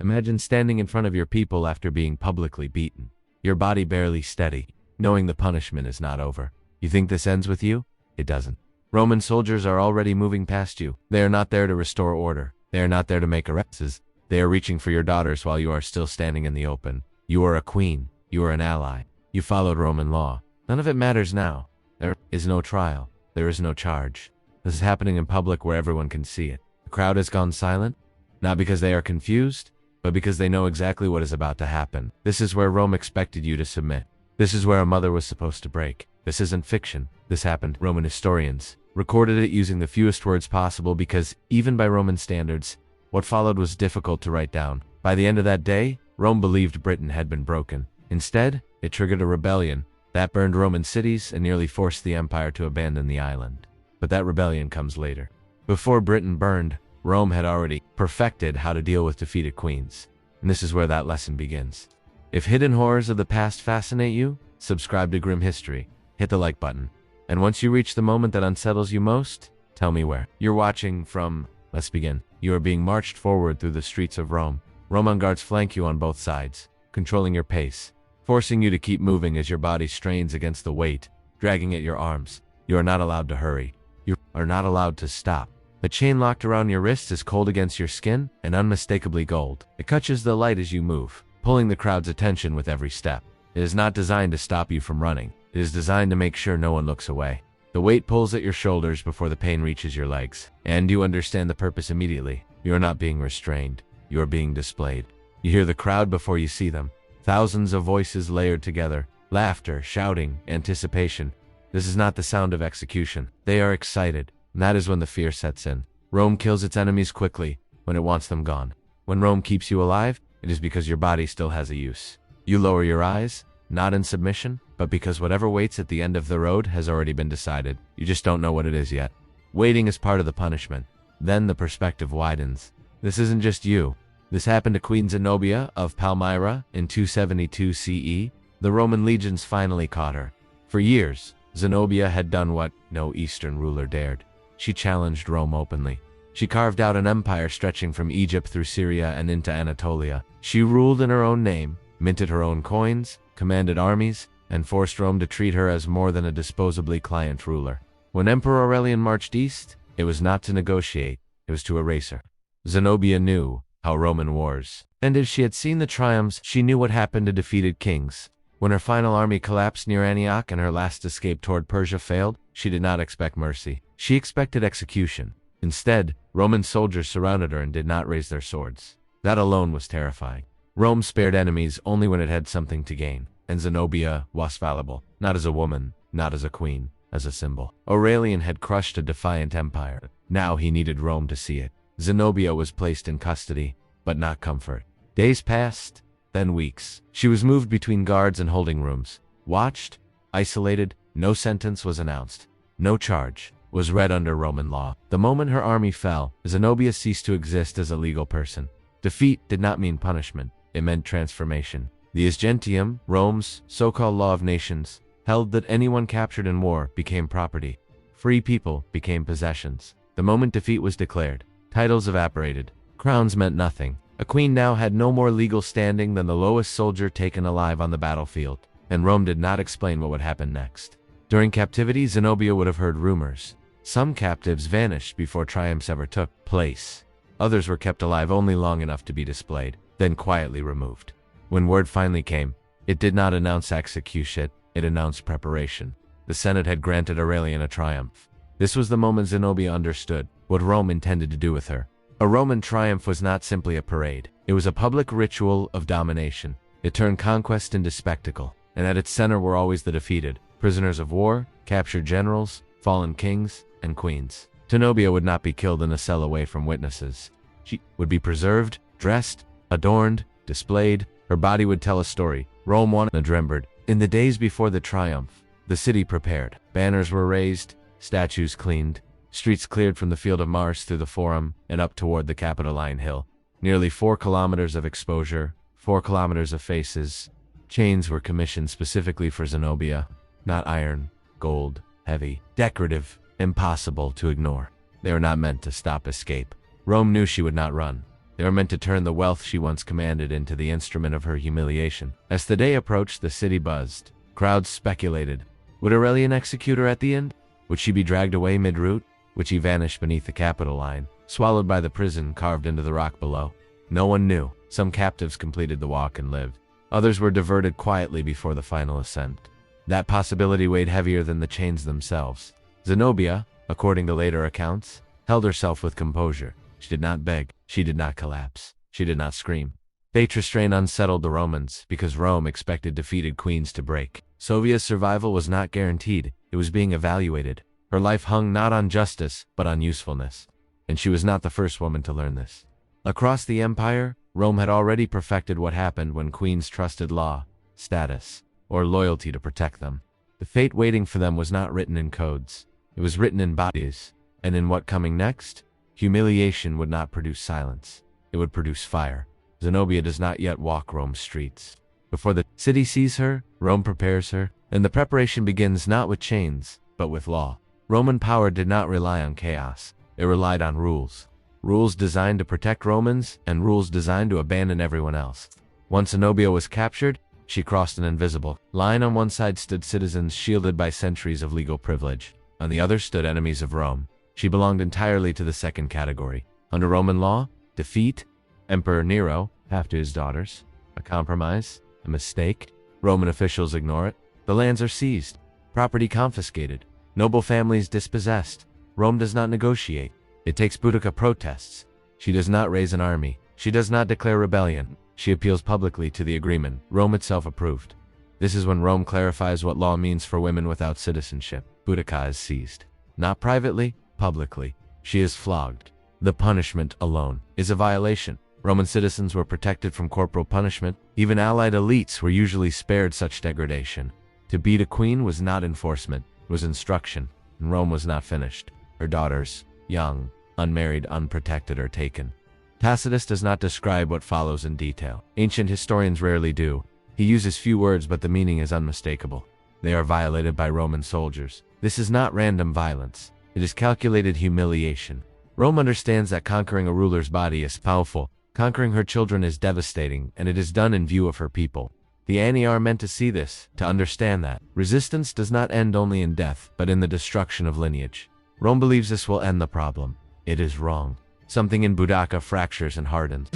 Imagine standing in front of your people after being publicly beaten, your body barely steady, knowing the punishment is not over. You think this ends with you? It doesn't. Roman soldiers are already moving past you. They are not there to restore order. They are not there to make arrests. They are reaching for your daughters while you are still standing in the open. You are a queen. You are an ally. You followed Roman law. None of it matters now. There is no trial. There is no charge. This is happening in public where everyone can see it. The crowd has gone silent, not because they are confused, but because they know exactly what is about to happen. This is where Rome expected you to submit. This is where a mother was supposed to break. This isn't fiction. This happened. Roman historians recorded it using the fewest words possible because, even by Roman standards, what followed was difficult to write down. By the end of that day, Rome believed Britain had been broken. Instead, it triggered a rebellion that burned Roman cities and nearly forced the empire to abandon the island. But that rebellion comes later. Before Britain burned, Rome had already perfected how to deal with defeated queens. And this is where that lesson begins. If hidden horrors of the past fascinate you, subscribe to Grim History. Hit the like button. And once you reach the moment that unsettles you most, tell me where. You're watching from... Let's begin. You are being marched forward through the streets of Rome. Roman guards flank you on both sides, controlling your pace, forcing you to keep moving as your body strains against the weight, dragging at your arms. You are not allowed to hurry. You are not allowed to stop. The chain locked around your wrist is cold against your skin and unmistakably gold. It catches the light as you move, pulling the crowd's attention with every step. It is not designed to stop you from running. It is designed to make sure no one looks away. The weight pulls at your shoulders before the pain reaches your legs. And you understand the purpose immediately. You are not being restrained. You are being displayed. You hear the crowd before you see them. Thousands of voices layered together. Laughter, shouting, anticipation. This is not the sound of execution. They are excited. And that is when the fear sets in. Rome kills its enemies quickly when it wants them gone. When Rome keeps you alive, it is because your body still has a use. You lower your eyes, not in submission, but because whatever waits at the end of the road has already been decided. You just don't know what it is yet. Waiting is part of the punishment. Then the perspective widens. This isn't just you. This happened to Queen Zenobia of Palmyra in 272 CE. The Roman legions finally caught her. For years, Zenobia had done what no Eastern ruler dared. She challenged Rome openly. She carved out an empire stretching from Egypt through Syria and into Anatolia. She ruled in her own name, minted her own coins, commanded armies, and forced Rome to treat her as more than a disposably client ruler. When Emperor Aurelian marched east, it was not to negotiate, it was to erase her. Zenobia knew how Roman wars. And if she had seen the triumphs, she knew what happened to defeated kings. When her final army collapsed near Antioch and her last escape toward Persia failed, she did not expect mercy. She expected execution. Instead, Roman soldiers surrounded her and did not raise their swords. That alone was terrifying. Rome spared enemies only when it had something to gain. And Zenobia was fallible, not as a woman, not as a queen, as a symbol. Aurelian had crushed a defiant empire. Now he needed Rome to see it. Zenobia was placed in custody, but not comfort. Days passed, then weeks. She was moved between guards and holding rooms. Watched, isolated, no sentence was announced. No charge was read under Roman law. The moment her army fell, Zenobia ceased to exist as a legal person. Defeat did not mean punishment. It meant transformation. The Isgentium, Rome's so-called law of nations, held that anyone captured in war became property. Free people became possessions. The moment defeat was declared, titles evaporated. Crowns meant nothing. A queen now had no more legal standing than the lowest soldier taken alive on the battlefield. And Rome did not explain what would happen next. During captivity, Zenobia would have heard rumors. Some captives vanished before triumphs ever took place. Others were kept alive only long enough to be displayed, then quietly removed. When word finally came, it did not announce execution, it announced preparation. The Senate had granted Aurelian a triumph. This was the moment Zenobia understood what Rome intended to do with her. A Roman triumph was not simply a parade. It was a public ritual of domination. It turned conquest into spectacle, and at its center were always the defeated, prisoners of war, captured generals, fallen kings, and queens. Zenobia would not be killed in a cell away from witnesses. She would be preserved, dressed, adorned, displayed. Her body would tell a story. Rome wanted and remembered. In the days before the triumph, the city prepared. Banners were raised, statues cleaned, streets cleared from the Field of Mars through the Forum and up toward the Capitoline Hill. Nearly 4 kilometers of exposure, 4 kilometers of faces. Chains were commissioned specifically for Zenobia. Not iron, gold, heavy, decorative, impossible to ignore. They were not meant to stop escape. Rome knew she would not run. They were meant to turn the wealth she once commanded into the instrument of her humiliation. As the day approached, the city buzzed. Crowds speculated. Would Aurelian execute her at the end? Would she be dragged away mid-route? Would she vanish beneath the Capitol line, swallowed by the prison carved into the rock below? No one knew. Some captives completed the walk and lived. Others were diverted quietly before the final ascent. That possibility weighed heavier than the chains themselves. Zenobia, according to later accounts, held herself with composure. She did not beg. She did not collapse. She did not scream. Fate restraint unsettled the Romans because Rome expected defeated queens to break. Sylvia's survival was not guaranteed. It was being evaluated. Her life hung not on justice, but on usefulness. And she was not the first woman to learn this. Across the empire, Rome had already perfected what happened when queens trusted law, status, or loyalty to protect them. The fate waiting for them was not written in codes. It was written in bodies. And in what coming next? Humiliation would not produce silence. It would produce fire. Zenobia does not yet walk Rome's streets. Before the city sees her, Rome prepares her, and the preparation begins not with chains, but with law. Roman power did not rely on chaos. It relied on rules. Rules designed to protect Romans, and rules designed to abandon everyone else. Once Zenobia was captured, she crossed an invisible line. On one side stood citizens shielded by centuries of legal privilege. On the other stood enemies of Rome. She belonged entirely to the second category. Under Roman law, defeat, Emperor Nero, half to his daughters, a compromise, a mistake. Roman officials ignore it. The lands are seized, property confiscated, noble families dispossessed. Rome does not negotiate. It takes Boudica protests. She does not raise an army. She does not declare rebellion. She appeals publicly to the agreement Rome itself approved. This is when Rome clarifies what law means for women without citizenship. Boudica is seized. Not privately, publicly. She is flogged. The punishment alone is a violation. Roman citizens were protected from corporal punishment. Even allied elites were usually spared such degradation. To beat a queen was not enforcement, it was instruction, and Rome was not finished. Her daughters, young, unmarried, unprotected, are taken. Tacitus does not describe what follows in detail. Ancient historians rarely do. He uses few words, but the meaning is unmistakable. They are violated by Roman soldiers. This is not random violence. It is calculated humiliation. Rome understands that conquering a ruler's body is powerful. Conquering her children is devastating, and it is done in view of her people. The Anni are meant to see this, to understand that. Resistance does not end only in death, but in the destruction of lineage. Rome believes this will end the problem. It is wrong. Something in Boudica fractures and hardens.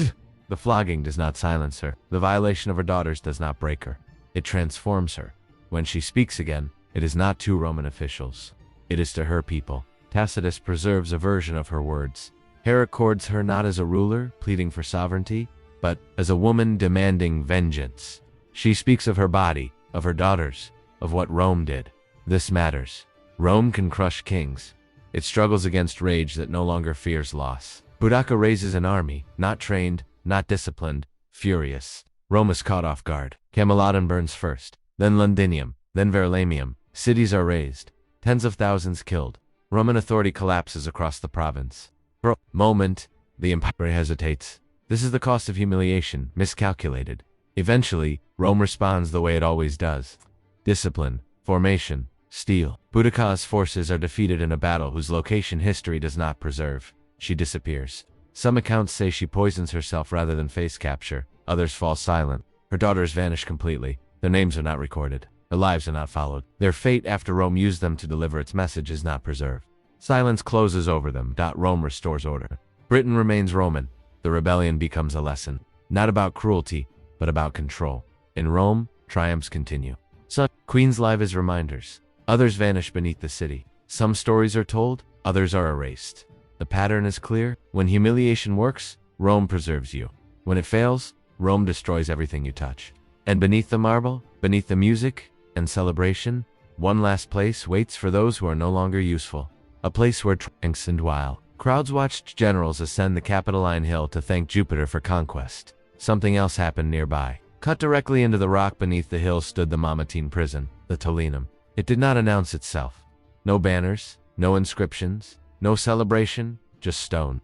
The flogging does not silence her. The violation of her daughters does not break her. It transforms her. When she speaks again, it is not to Roman officials. It is to her people. Tacitus preserves a version of her words. He records her not as a ruler, pleading for sovereignty, but as a woman demanding vengeance. She speaks of her body, of her daughters, of what Rome did. This matters. Rome can crush kings. It struggles against rage that no longer fears loss. Boudica raises an army, not trained, not disciplined, furious. Rome is caught off guard. Camelodon burns first, then Londinium, then Verulamium. Cities are razed, tens of thousands killed. Roman authority collapses across the province. For a moment, the empire hesitates. This is the cost of humiliation, miscalculated. Eventually, Rome responds the way it always does. Discipline, formation, steel. Boudica's forces are defeated in a battle whose location history does not preserve. She disappears. Some accounts say she poisons herself rather than face capture. Others fall silent. Her daughters vanish completely. Their names are not recorded. Their lives are not followed. Their fate after Rome used them to deliver its message is not preserved. Silence closes over them. Rome restores order. Britain remains Roman. The rebellion becomes a lesson. Not about cruelty, but about control. In Rome, triumphs continue. Some queens live as reminders. Others vanish beneath the city. Some stories are told, others are erased. The pattern is clear. When humiliation works, Rome preserves you. When it fails, Rome destroys everything you touch. And beneath the marble, beneath the music and celebration, one last place waits for those who are no longer useful. A place where triumphs and while crowds watched generals ascend the Capitoline Hill to thank Jupiter for conquest. Something else happened nearby. Cut directly into the rock beneath the hill stood the Mamertine prison, the Tolenum. It did not announce itself. No banners, no inscriptions, no celebration, just stone.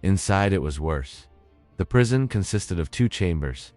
Inside it was worse. The prison consisted of two chambers.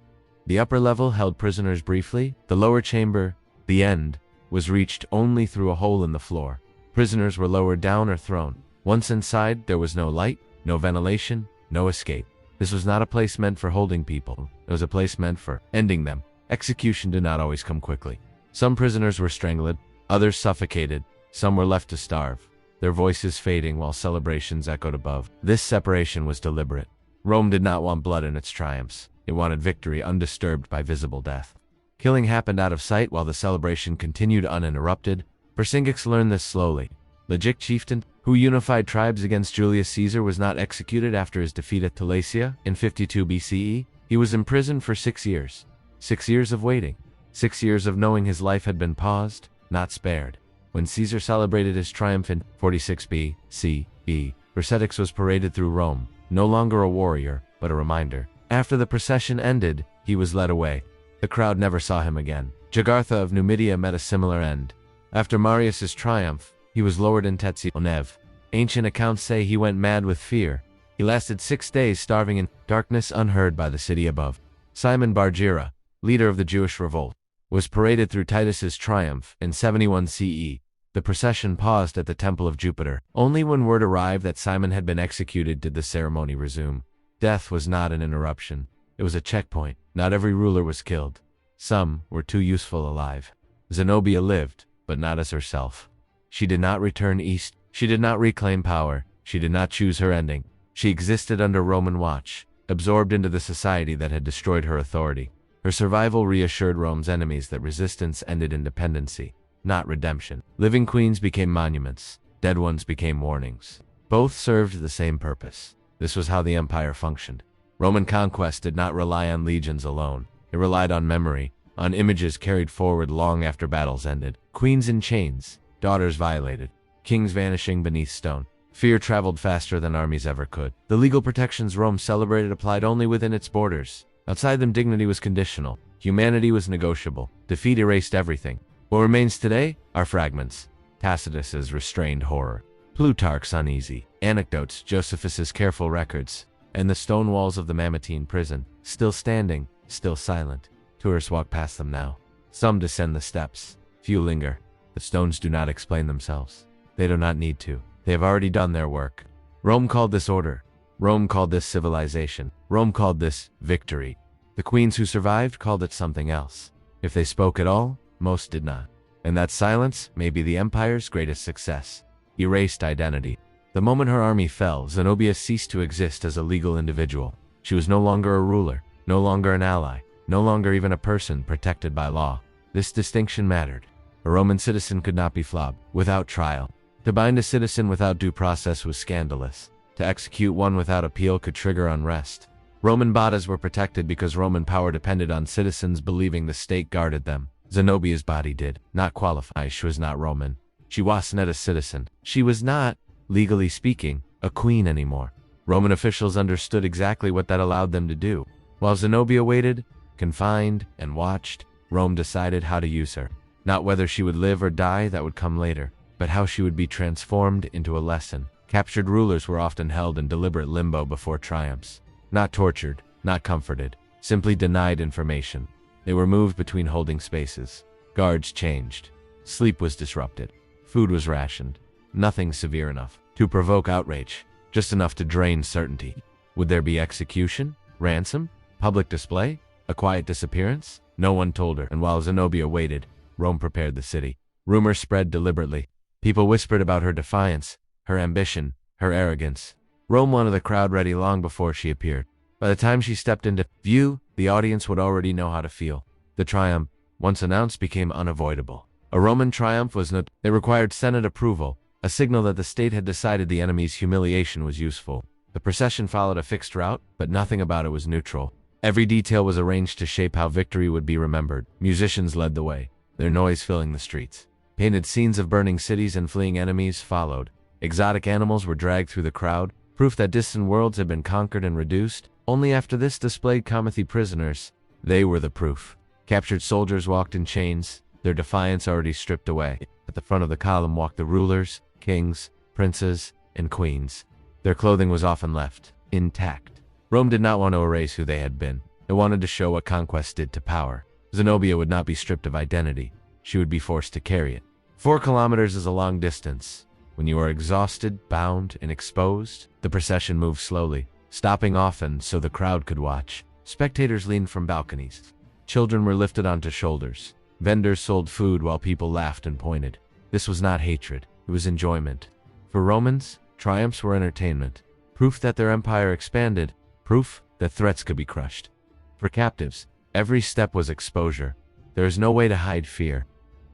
The upper level held prisoners briefly. The lower chamber, the end, was reached only through a hole in the floor. Prisoners were lowered down or thrown. Once inside, there was no light, no ventilation, no escape. This was not a place meant for holding people. It was a place meant for ending them. Execution did not always come quickly. Some prisoners were strangled, others suffocated, some were left to starve, their voices fading while celebrations echoed above. This separation was deliberate. Rome did not want blood in its triumphs. It wanted victory undisturbed by visible death. Killing happened out of sight while the celebration continued uninterrupted. Vercingetorix learned this slowly. Legic chieftain, who unified tribes against Julius Caesar, was not executed after his defeat at Telesia in 52 BCE. He was imprisoned for 6 years. 6 years of waiting. 6 years of knowing his life had been paused, not spared. When Caesar celebrated his triumph in 46 BCE, Vercingetorix was paraded through Rome, no longer a warrior, but a reminder. After the procession ended, he was led away. The crowd never saw him again. Jugurtha of Numidia met a similar end. After Marius's triumph, he was lowered in Tetsi on Nev. Ancient accounts say he went mad with fear. He lasted 6 days starving in darkness unheard by the city above. Simon Bar Gira, leader of the Jewish revolt, was paraded through Titus's triumph in 71 CE. The procession paused at the Temple of Jupiter. Only when word arrived that Simon had been executed did the ceremony resume. Death was not an interruption. It was a checkpoint. Not every ruler was killed. Some were too useful alive. Zenobia lived, but not as herself. She did not return east. She did not reclaim power. She did not choose her ending. She existed under Roman watch, absorbed into the society that had destroyed her authority. Her survival reassured Rome's enemies that resistance ended in dependency, not redemption. Living queens became monuments. Dead ones became warnings. Both served the same purpose. This was how the empire functioned. Roman conquest did not rely on legions alone. It relied on memory, on images carried forward long after battles ended. Queens in chains, daughters violated, kings vanishing beneath stone. Fear traveled faster than armies ever could. The legal protections Rome celebrated applied only within its borders. Outside them, dignity was conditional. Humanity was negotiable. Defeat erased everything. What remains today are fragments. Tacitus's restrained horror, Plutarch's uneasy anecdotes, Josephus's careful records, and the stone walls of the Mamertine prison, still standing, still silent. Tourists walk past them now. Some descend the steps. Few linger. The stones do not explain themselves. They do not need to. They have already done their work. Rome called this order. Rome called this civilization. Rome called this victory. The queens who survived called it something else. If they spoke at all, most did not. And that silence may be the empire's greatest success. Erased identity. The moment her army fell, Zenobia ceased to exist as a legal individual. She was no longer a ruler, no longer an ally, no longer even a person protected by law. This distinction mattered. A Roman citizen could not be flogged without trial. To bind a citizen without due process was scandalous. To execute one without appeal could trigger unrest. Roman bodies were protected because Roman power depended on citizens believing the state guarded them. Zenobia's body did not qualify. She was not Roman. She was not a citizen. She was not, legally speaking, a queen anymore. Roman officials understood exactly what that allowed them to do. While Zenobia waited, confined, and watched, Rome decided how to use her. Not whether she would live or die, that would come later, but how she would be transformed into a lesson. Captured rulers were often held in deliberate limbo before triumphs. Not tortured, not comforted, simply denied information. They were moved between holding spaces. Guards changed. Sleep was disrupted. Food was rationed. Nothing severe enough to provoke outrage, just enough to drain certainty. Would there be execution? Ransom? Public display? A quiet disappearance? No one told her, and while Zenobia waited, Rome prepared the city. Rumors spread deliberately. People whispered about her defiance, her ambition, her arrogance. Rome wanted the crowd ready long before she appeared. By the time she stepped into view, the audience would already know how to feel. The triumph, once announced, became unavoidable. A Roman triumph was not. It required Senate approval, a signal that the state had decided the enemy's humiliation was useful. The procession followed a fixed route, but nothing about it was neutral. Every detail was arranged to shape how victory would be remembered. Musicians led the way, their noise filling the streets. Painted scenes of burning cities and fleeing enemies followed. Exotic animals were dragged through the crowd, proof that distant worlds had been conquered and reduced. Only after this displayed Comithi prisoners. They were the proof. Captured soldiers walked in chains, their defiance already stripped away. At the front of the column walked the rulers, kings, princes, and queens. Their clothing was often left intact. Rome did not want to erase who they had been. It wanted to show what conquest did to power. Zenobia would not be stripped of identity. She would be forced to carry it. 4 kilometers is a long distance. When you are exhausted, bound, and exposed, the procession moved slowly. stopping often so the crowd could watch. Spectators leaned from balconies. Children were lifted onto shoulders. Vendors sold food while people laughed and pointed. This was not hatred, it was enjoyment. For Romans, triumphs were entertainment, proof that their empire expanded, proof that threats could be crushed. For captives, every step was exposure. There is no way to hide fear,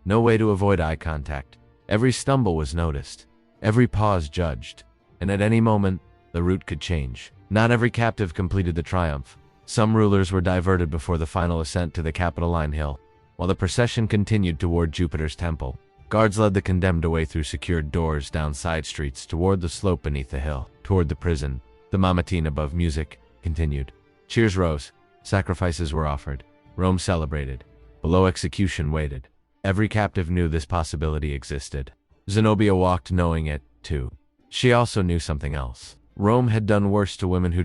no way to avoid eye contact. Every stumble was noticed, every pause judged, and at any moment, the route could change. Not every captive completed the triumph. Some rulers were diverted before the final ascent to the Capitoline Hill. While the procession continued toward Jupiter's temple, guards led the condemned away through secured doors down side streets toward the slope beneath the hill, toward the prison. The mamatine above music continued. Cheers rose. Sacrifices were offered. Rome celebrated. Below execution waited. Every captive knew this possibility existed. Zenobia walked knowing it, too. She also knew something else. Rome had done worse to women who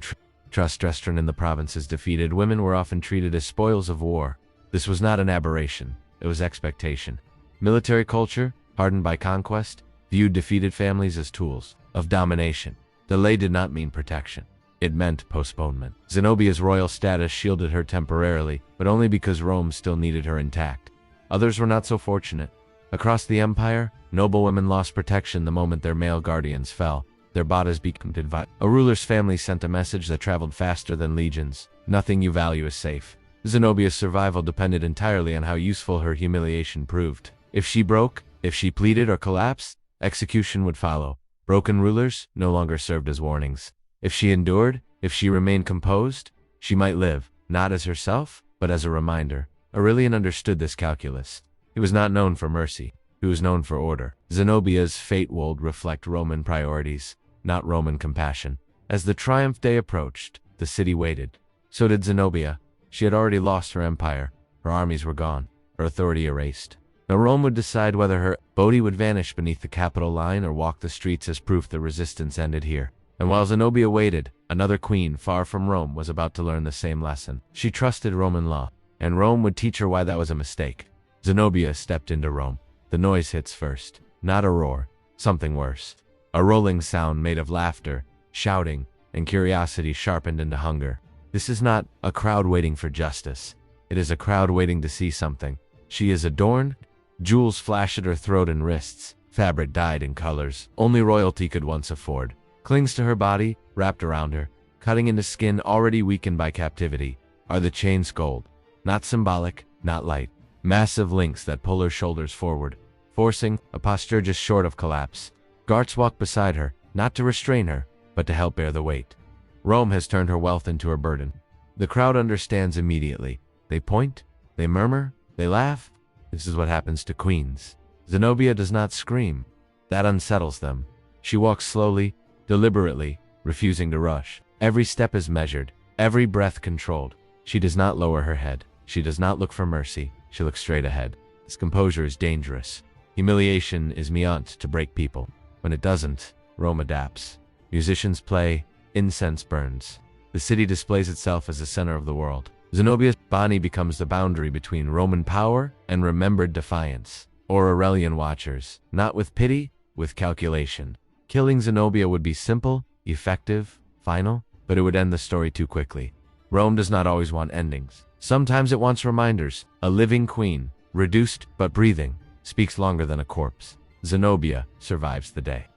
trusted in the provinces defeated. Women were often treated as spoils of war. This was not an aberration, it was expectation. Military culture, hardened by conquest, viewed defeated families as tools of domination. Delay did not mean protection. It meant postponement. Zenobia's royal status shielded her temporarily, but only because Rome still needed her intact. Others were not so fortunate. Across the empire, noble women lost protection the moment their male guardians fell. Their bodies became divided. A ruler's family sent a message that traveled faster than legions. Nothing you value is safe. Zenobia's survival depended entirely on how useful her humiliation proved. If she broke, if she pleaded or collapsed, execution would follow. Broken rulers no longer served as warnings. If she endured, if she remained composed, she might live, not as herself, but as a reminder. Aurelian understood this calculus. He was not known for mercy. He was known for order. Zenobia's fate would reflect Roman priorities, not Roman compassion. As the triumph day approached, the city waited. So did Zenobia. She had already lost her empire. Her armies were gone, her authority erased. Now Rome would decide whether her body would vanish beneath the capital line or walk the streets as proof the resistance ended here. And while Zenobia waited, another queen far from Rome was about to learn the same lesson. She trusted Roman law, and Rome would teach her why that was a mistake. Zenobia stepped into Rome. The noise hits first. Not a roar, something worse. A rolling sound made of laughter, shouting, and curiosity sharpened into hunger. This is not a crowd waiting for justice. It is a crowd waiting to see something. She is adorned. Jewels flash at her throat and wrists. Fabric dyed in colors only royalty could once afford. Clings to her body, wrapped around her, cutting into skin already weakened by captivity. Are the chains gold? Not symbolic, not light. Massive links that pull her shoulders forward, forcing a posture just short of collapse. Guards walk beside her, not to restrain her, but to help bear the weight. Rome has turned her wealth into her burden. The crowd understands immediately. They point, they murmur, they laugh. This is what happens to queens. Zenobia does not scream. That unsettles them. She walks slowly, deliberately, refusing to rush. Every step is measured, every breath controlled. She does not lower her head. She does not look for mercy. She looks straight ahead. This composure is dangerous. Humiliation is meant to break people. When it doesn't, Rome adapts. Musicians play, incense burns. The city displays itself as the center of the world. Zenobia's body becomes the boundary between Roman power and remembered defiance. Or Aurelian watchers, not with pity, with calculation. Killing Zenobia would be simple, effective, final, but it would end the story too quickly. Rome does not always want endings. Sometimes it wants reminders. A living queen, reduced but breathing, speaks longer than a corpse. Zenobia survives the day.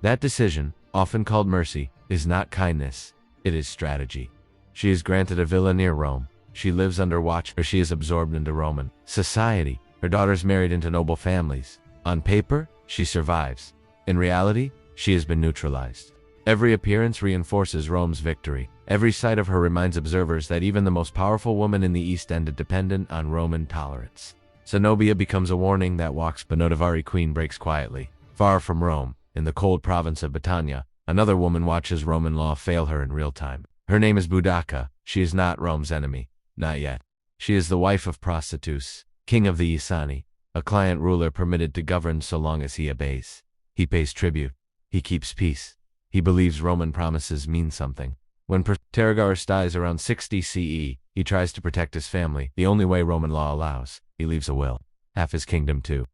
That decision, often called mercy, is not kindness, it is strategy. She is granted a villa near Rome. She lives under watch, or she is absorbed into Roman society. Her daughters married into noble families. On paper, she survives. In reality, she has been neutralized. Every appearance reinforces Rome's victory. Every sight of her reminds observers that even the most powerful woman in the East ended dependent on Roman tolerance. Zenobia becomes a warning that walks. Benodavari queen breaks quietly. Far from Rome, in the cold province of Battania, another woman watches Roman law fail her in real time. Her name is Boudica. She is not Rome's enemy. Not yet. She is the wife of Prostitutus, king of the Iceni, a client ruler permitted to govern so long as he obeys. He pays tribute. He keeps peace. He believes Roman promises mean something. When Protagoras dies around 60 CE, he tries to protect his family, the only way Roman law allows. He leaves a will. Half his kingdom too.